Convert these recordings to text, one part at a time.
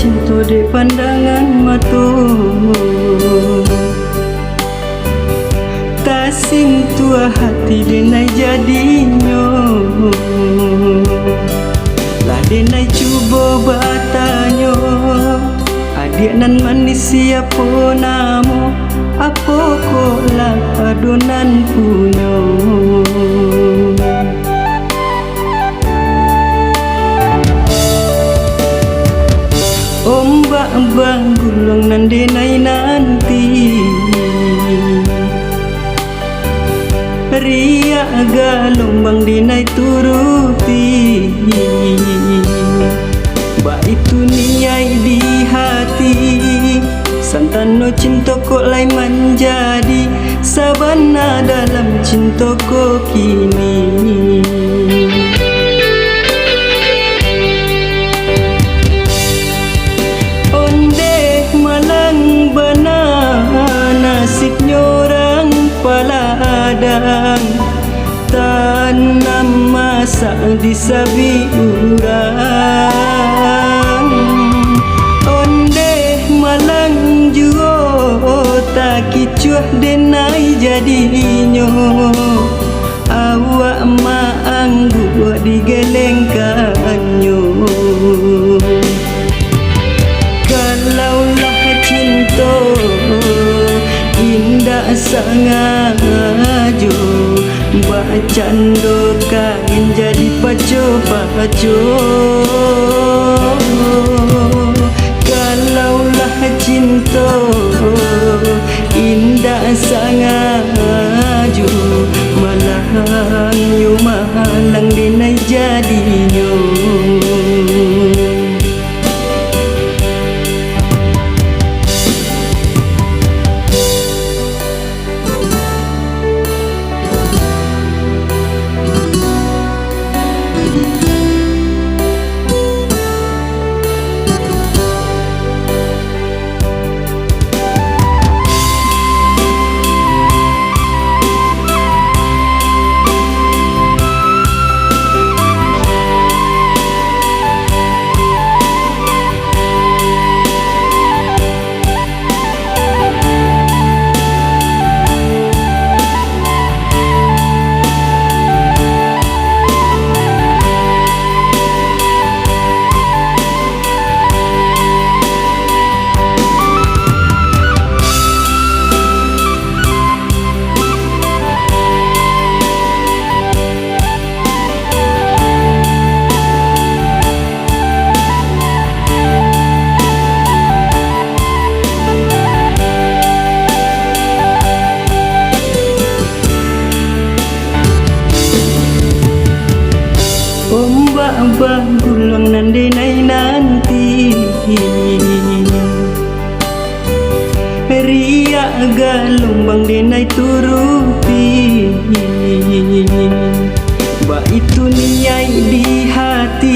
cinta di pandangan mata, tasing tua hati denai jadinya. Lah denai cuba bertanya, adik nan manis siapa namo, apa kok lah adonan punya. Ombak banggulung nan denai nanti, riak gelombang denai turuti. Ba itu niai di hati, santano cinta kok lai menjadi sabana dalam cinta kok kini. Ondeh malang bana nasibnya orang paladang, tanam masak di sabi urang. Ondeh malang juga tak kicuah denai jadinya, awak maang buat digelengkannya. Kalaulah cinta indah sangat jo, bacando kain jadi paco-paco. Kalaulah cinta indah sangat jo, malang yo malang denai jadinya. Ombak banggulung nan denai nanti, riak gelombang denai turuti. Ba itu niai di hati,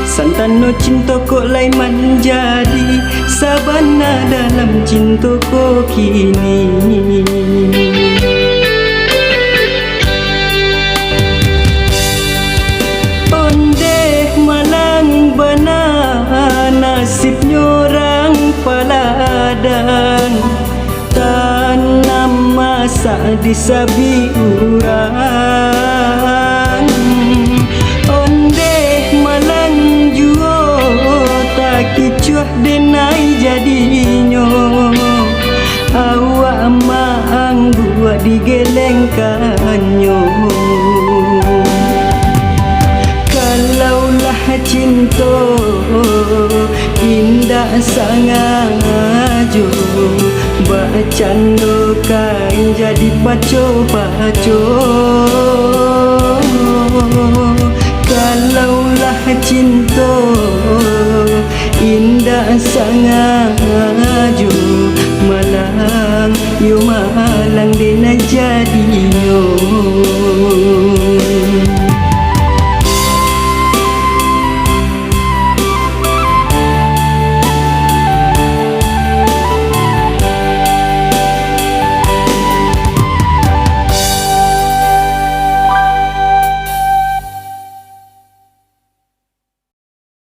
santano cinta kok lai menjadi sabana dalam cinta kok kini. Nasibnya orang paladang, tanam masak di sabi urang. Ondeh malang jua tak kicuah denai jadinya, awak maang buat digelengkannya. Kalaulah cinta indah sangat jo, bacando kain jadi paco-paco. Kalaulah cinta indah sangat jo, malang yo malang denai jadi.